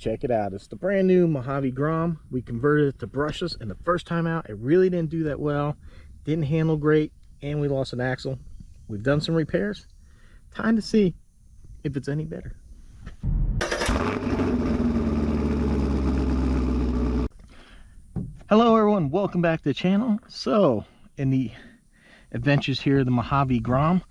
check it out. It's the brand new Mojave Grom. We converted it to brushless, and the first time out it really didn't do that well, didn't handle great, and we lost an axle. We've done some repairs. Time to see if it's any better. Hello everyone, welcome back to the channel. So in the adventures here, the Mojave Grom,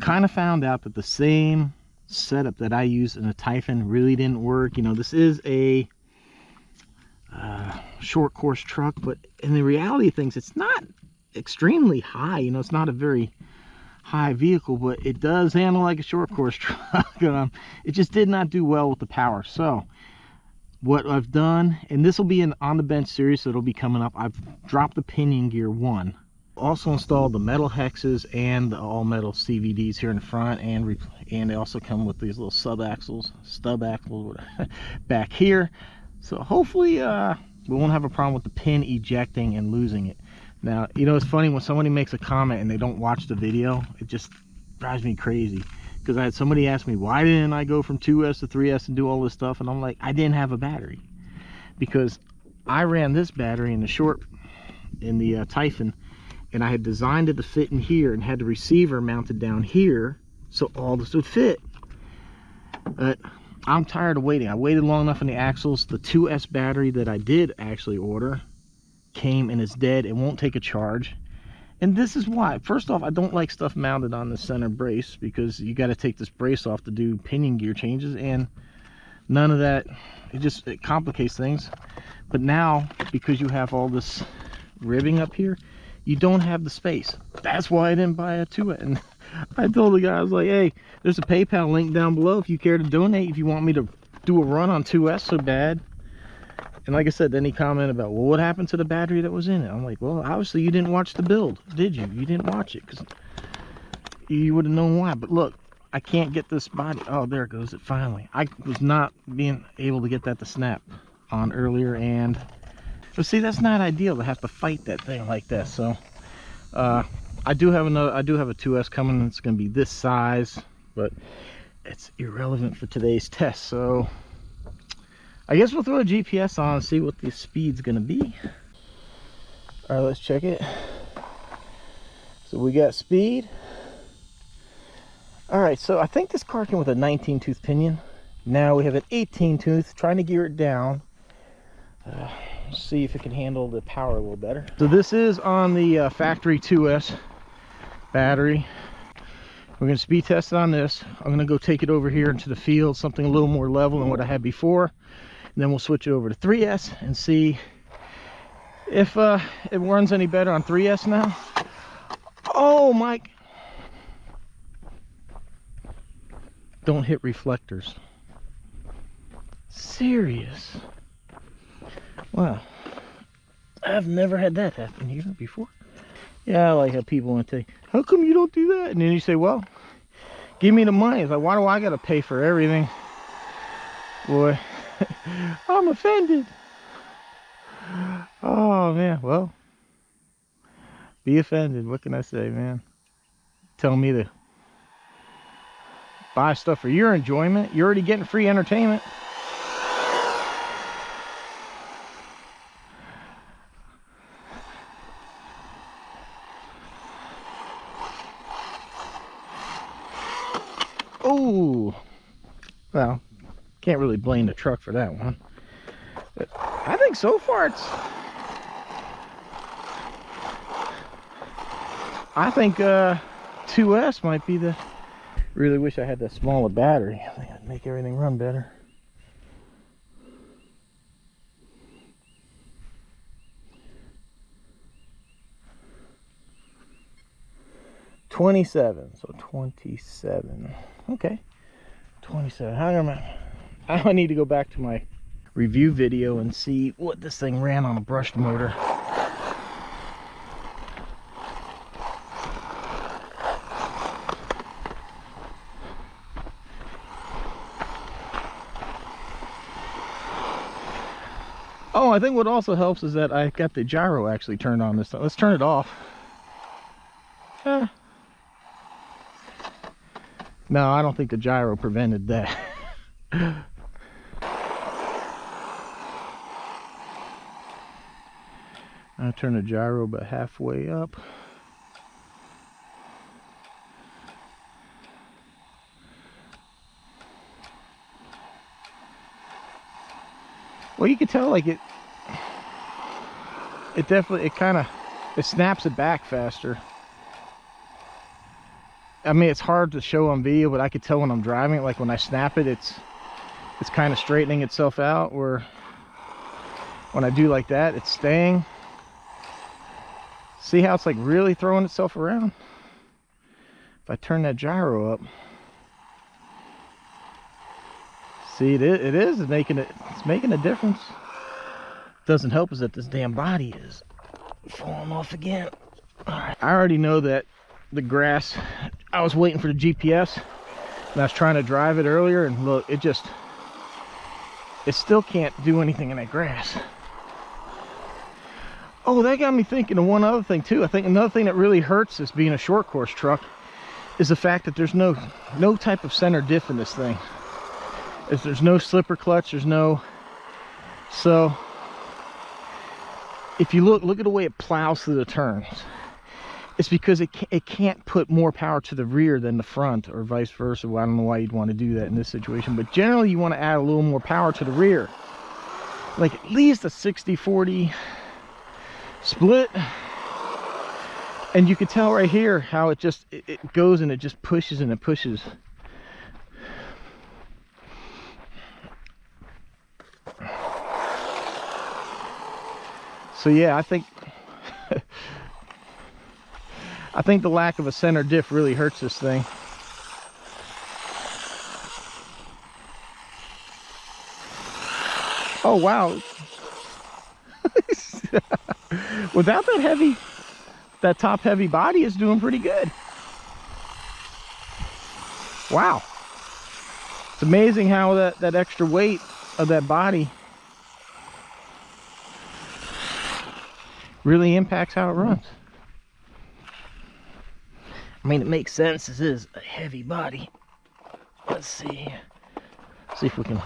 kind of found out that the same setup that I used in the Typhon really didn't work. You know, this is a short course truck, but in the reality of things, it's not extremely high. You know, it's not a very high vehicle, but it does handle like a short course truck. It just did not do well with the power. So what I've done, and this will be an on the bench series, so it'll be coming up, I've dropped the pinion gear 1. Also installed the metal hexes and the all metal CVDs here in the front, and they also come with these little stub axles back here. So hopefully we won't have a problem with the pin ejecting and losing it. Now, you know, it's funny when somebody makes a comment and they don't watch the video, it just drives me crazy. Because I had somebody ask me, why didn't I go from 2S to 3S and do all this stuff? And I'm like, I didn't have a battery. Because I ran this battery in the Typhon, and I had designed it to fit in here and had the receiver mounted down here so all this would fit. But I'm tired of waiting. I waited long enough on the axles. The 2S battery that I did actually order came and it's dead. It won't take a charge. And this is why. First off, I don't like stuff mounted on the center brace, because you got to take this brace off to do pinion gear changes, and none of that, it complicates things. But now, because you have all this ribbing up here, you don't have the space. That's why I didn't buy a 2S. And I told the guy, I was like, hey, there's a PayPal link down below if you care to donate, if you want me to do a run on 2S so bad. And like I said, then he commented about, well, what happened to the battery that was in it? I'm like, well, obviously you didn't watch the build, did you? You didn't watch it, because you would have known why. But look, I can't get this body. Oh, there it goes. It finally. I was not being able to get that to snap on earlier, and but see, that's not ideal to have to fight that thing like that. So I do have a 2S coming. It's going to be this size, but it's irrelevant for today's test. So I guess we'll throw a GPS on and see what the speed's gonna be. All right, let's check it. So we got speed. All right, so I think this car came with a 19 tooth pinion. Now we have an 18 tooth, trying to gear it down. See if it can handle the power a little better. So this is on the factory 2S battery. We're gonna speed test it on this. I'm gonna go take it over here into the field, something a little more level than what I had before. And then we'll switch it over to 3S and see if it runs any better on 3S now. Oh, Mike. Don't hit reflectors. Serious. Wow. I've never had that happen here before. Yeah, I like how people want to tell you, how come you don't do that? And then you say, well, give me the money. It's like, why do I got to pay for everything? Boy. I'm offended. Oh man, well, be offended. What can I say, man? Tell me to buy stuff for your enjoyment. You're already getting free entertainment. Oh, well, can't really blame the truck for that one. But I think so far I think 2S might be the... Really wish I had that smaller battery. I think it'd make everything run better. $27. So 27. Okay. 27. I need to go back to my review video and see what this thing ran on a brushed motor. Oh, I think what also helps is that I got the gyro actually turned on this time. Let's turn it off. No, I don't think the gyro prevented that. I turn the gyro about halfway up. Well, you can tell like it definitely, it snaps it back faster. I mean, it's hard to show on video, but I could tell when I'm driving, like when I snap it, it's kind of straightening itself out, where when I do like that, it's staying. See how it's like really throwing itself around? If I turn that gyro up, see, it's making a difference. Doesn't help is that this damn body is falling off again. All right. I already know that the grass, I was waiting for the GPS and I was trying to drive it earlier, and look, it still can't do anything in that grass. Oh, that got me thinking of one other thing too. I think another thing that really hurts this being a short course truck is the fact that there's no type of center diff in this thing. There's no slipper clutch, there's no, so if you look at the way it plows through the turns, it's because it can't put more power to the rear than the front, or vice versa. Well, I don't know why you'd want to do that in this situation, but generally you want to add a little more power to the rear, like at least a 60-40 split. And you can tell right here how it goes and it just pushes and it pushes. So yeah, I think the lack of a center diff really hurts this thing. Oh wow. Without that top heavy body, is doing pretty good. Wow. It's amazing how that extra weight of that body really impacts how it runs. I mean, it makes sense. This is a heavy body. Let's see if we can.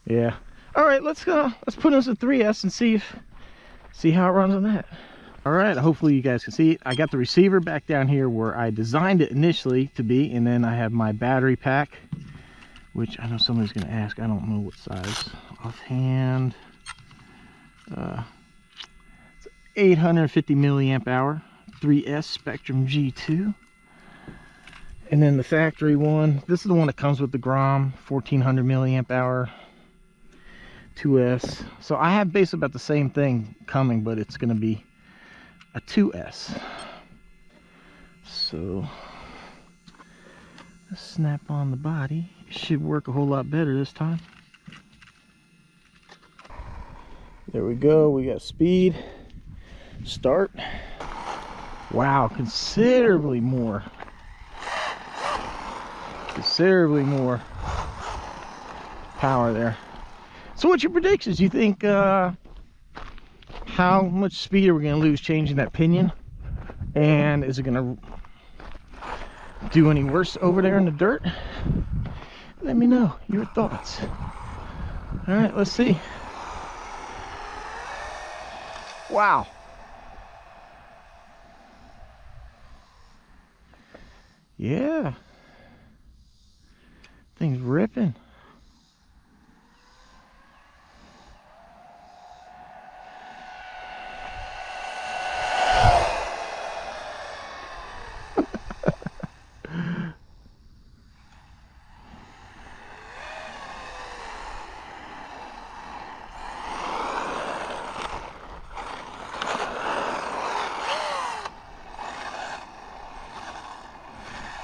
Yeah. All right, let's put in some 3S and see how it runs on that. All right, hopefully you guys can see it. I got the receiver back down here where I designed it initially to be, and then I have my battery pack, which I know somebody's going to ask. I don't know what size offhand. It's 850 milliamp hour 3S Spectrum G2. And then the factory one, this is the one that comes with the Grom, 1400 milliamp hour 2S. So I have basically about the same thing coming, but it's going to be a 2S. So let's snap on the body. It should work a whole lot better this time. There we go. We got speed. Start. Wow, considerably more power there. So what's your predictions? You think how much speed are we going to lose changing that pinion? And is it going to do any worse over there in the dirt? Let me know your thoughts. All right, let's see. Wow. Yeah. Thing's ripping.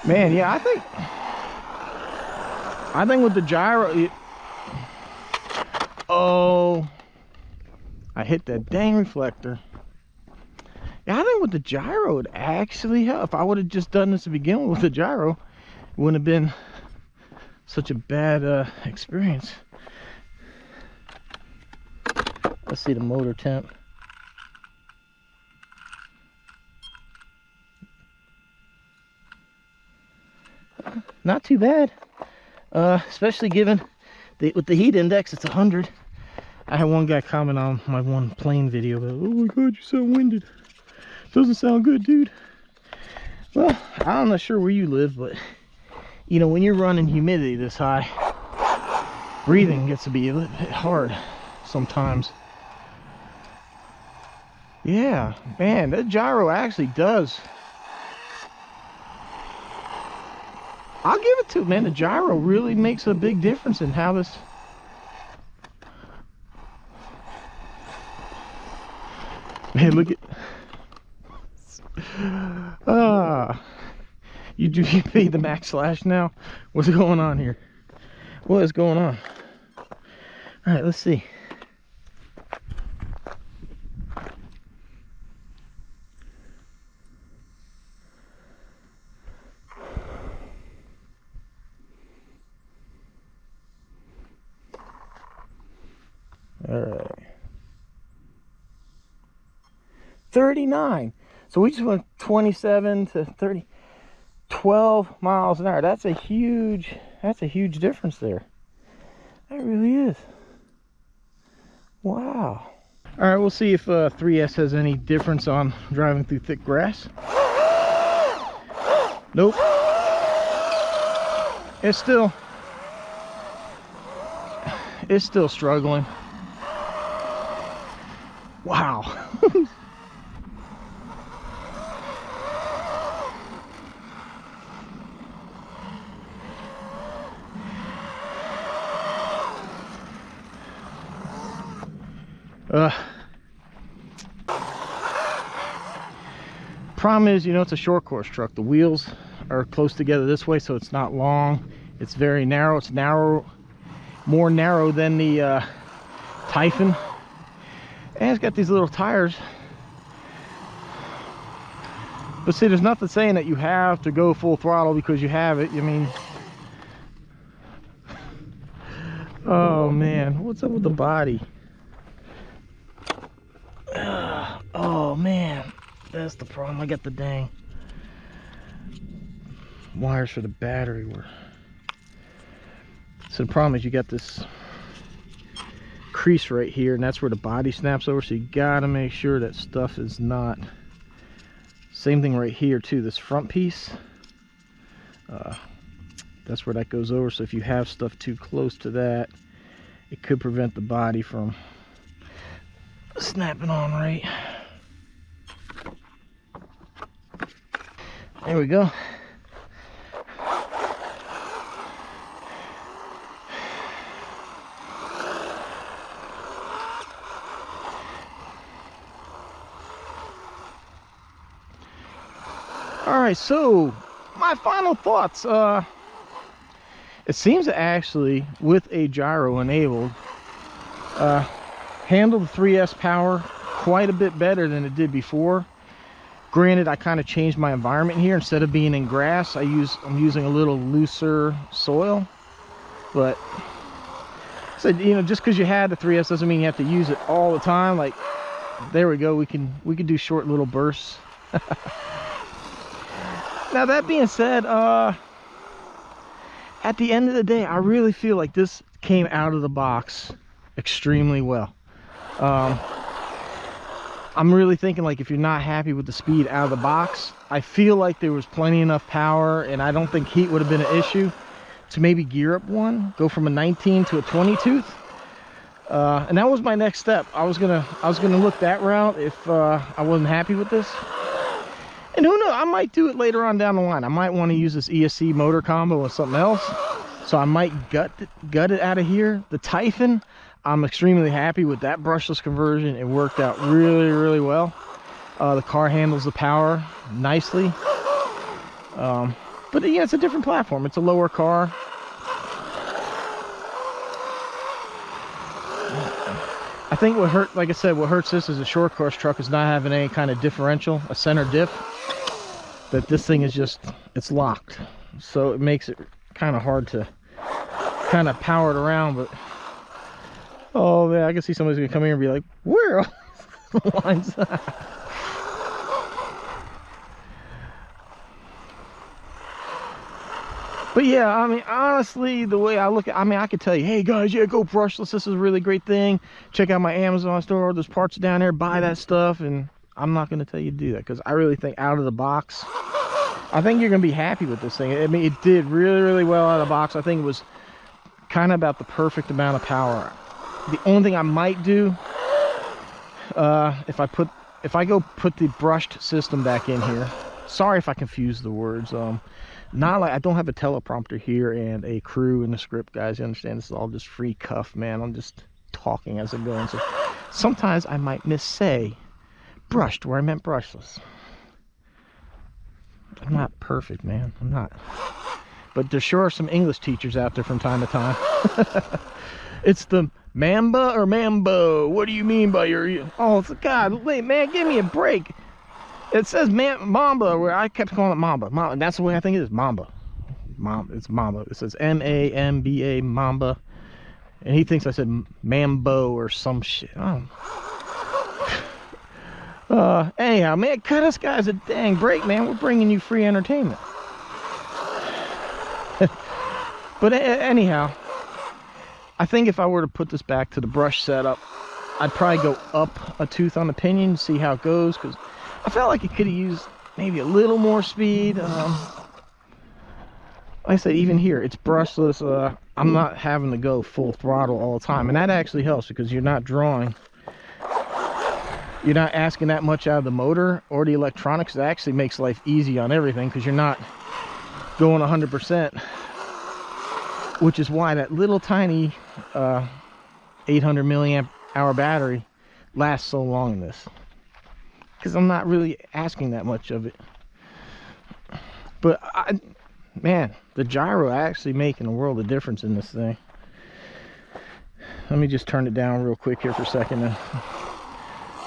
Man, yeah, I think with the gyro, oh, I hit that dang reflector. Yeah, I think with the gyro, it would actually help. If I would have just done this to begin with the gyro, it wouldn't have been such a bad experience. Let's see the motor temp. Not too bad, especially given with the heat index, it's 100. I had one guy comment on my one plane video, but, oh my god, you sound winded. Doesn't sound good, dude. Well, I'm not sure where you live, but you know, when you're running humidity this high, breathing gets to be a little bit hard sometimes. Yeah, man, that gyro actually does. I'll give it to it, man. The gyro really makes a big difference in how this. Man, look at. You pay the max slash now? What's going on here? What is going on? All right, let's see. All right. 39. So we just went 27 to 30. 12 miles an hour. That's a huge difference there. That really is. Wow. All right, we'll see if 3S has any difference on driving through thick grass. Nope. It's still struggling. Wow. Problem is, you know, it's a short course truck. The wheels are close together this way, so it's not long. It's very narrow. It's narrow, more narrow than the Typhon. And it's got these little tires. But see, there's nothing saying that you have to go full throttle because you have it. I mean, oh man, what's up with the body? Oh man, that's the problem. I got the dang wires for the battery were. So the problem is you got this crease right here, and that's where the body snaps over, so you gotta make sure that stuff is not. Same thing right here too, this front piece, that's where that goes over. So if you have stuff too close to that, it could prevent the body from snapping on right. There we go. All right, so my final thoughts. It seems to actually, with a gyro enabled, handle the 3S power quite a bit better than it did before. Granted, I kind of changed my environment here. Instead of being in grass, I'm using a little looser soil. But so, you know, just because you had the 3S doesn't mean you have to use it all the time. Like, there we go. We can do short little bursts. Now that being said, at the end of the day, I really feel like this came out of the box extremely well. I'm really thinking, like, if you're not happy with the speed out of the box, I feel like there was plenty enough power, and I don't think heat would have been an issue to maybe gear up one, go from a 19 to a 20 tooth. And that was my next step. I was gonna look that route if I wasn't happy with this. And who knows, I might do it later on down the line. I might want to use this ESC motor combo with something else. So I might gut it out of here. The Typhon, I'm extremely happy with that brushless conversion. It worked out really, really well. The car handles the power nicely. But yeah, it's a different platform. It's a lower car. I think what hurt, like I said, what hurts this as a short course truck is not having any kind of differential, a center diff. That this thing is just, it's locked. So it makes it kind of hard to kind of power it around. But oh man, I can see somebody's gonna come here and be like, where are the lines? But yeah, I mean, honestly, the way I look at, I mean, I could tell you, hey guys, yeah, go brushless. This is a really great thing. Check out my Amazon store. There's parts down there. Buy that stuff. And I'm not going to tell you to do that, because I really think out of the box, I think you're going to be happy with this thing. I mean, it did really, really well out of the box. I think it was kind of about the perfect amount of power. The only thing I might do, if I go put the brushed system back in here, sorry if I confuse the words, not like I don't have a teleprompter here and a crew in the script, guys. You understand, this is all just free cuff, man. I'm just talking as I'm going, so sometimes I might missay brushed where I meant brushless. I'm not perfect, man. I'm not, but there sure are some English teachers out there from time to time. It's the Mamba or Mambo. What do you mean by your... Oh, God, wait, man, give me a break. It says Mamba, where I kept calling it Mamba. Mamba. That's the way I think it is. Mamba. It's Mamba. It says M-A-M-B-A, Mamba. And he thinks I said Mambo or some shit. Anyhow, man, cut us guys a dang break, man. We're bringing you free entertainment. But anyhow, I think if I were to put this back to the brush setup, I'd probably go up a tooth on the pinion, see how it goes, because I felt like it could have used maybe a little more speed. Like I said, even here, it's brushless. I'm not having to go full throttle all the time, and that actually helps because you're not drawing. You're not asking that much out of the motor or the electronics. It actually makes life easy on everything because you're not going 100%, which is why that little tiny 800 milliamp hour battery lasts so long in this, because I'm not really asking that much of it. But man, the gyro actually making a world of difference in this thing. Let me just turn it down real quick here for a second. And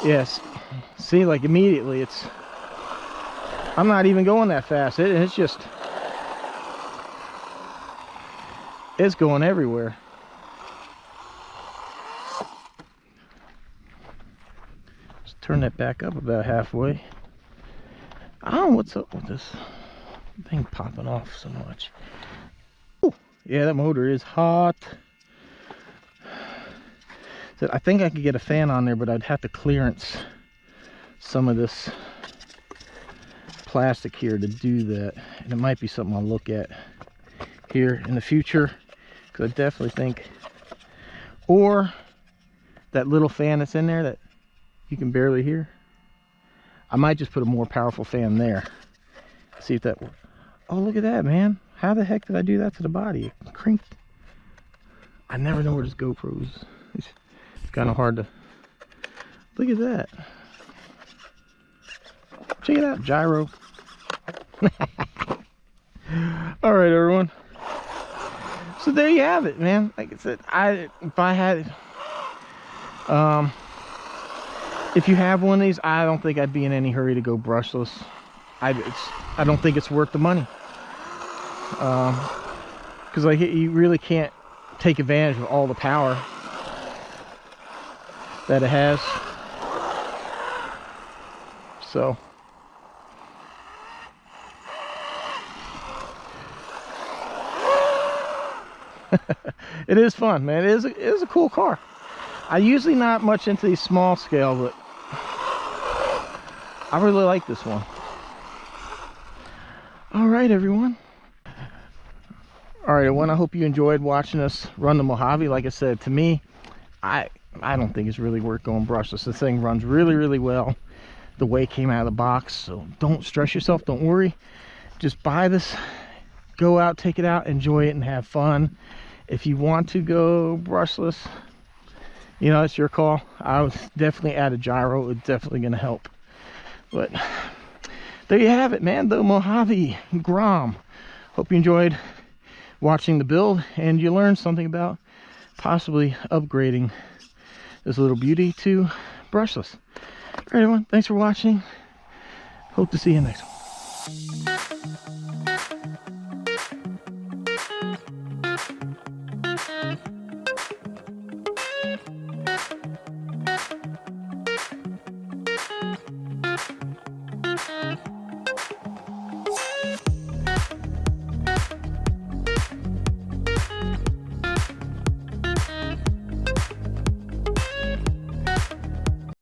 yes, see, like immediately it's, I'm not even going that fast. It's just, it's going everywhere. Just turn that back up about halfway. I don't know what's up with this thing popping off so much. Ooh, yeah, that motor is hot. So I think I could get a fan on there, but I'd have to clearance some of this plastic here to do that, and it might be something I'll look at here in the future, because I definitely think, or that little fan that's in there that you can barely hear, I might just put a more powerful fan there, see if that works. Oh, look at that, man. How the heck did I do that to the body? It crinked. I never know where this GoPro is. It's kind of hard to look at that. Check it out, gyro. All right, everyone, so there you have it, man. Like I said, if I had if you have one of these, I don't think I'd be in any hurry to go brushless. I don't think it's worth the money, because like you really can't take advantage of all the power that it has. So it is fun, man. It is a cool car. I usually not much into these small scale, but I really like this one. All right, everyone. All right, everyone, I hope you enjoyed watching us run the Mojave. Like I said, to me, I don't think it's really worth going brushless. This thing runs really, really well the way it came out of the box. So don't stress yourself. Don't worry. Just buy this, go out, take it out, enjoy it, and have fun. If you want to go brushless, you know, it's your call. I would definitely add a gyro. It's definitely going to help. But there you have it, man. The Mojave Grom. Hope you enjoyed watching the build and you learned something about possibly upgrading this little beauty to brushless. All right, everyone, thanks for watching. Hope to see you next one.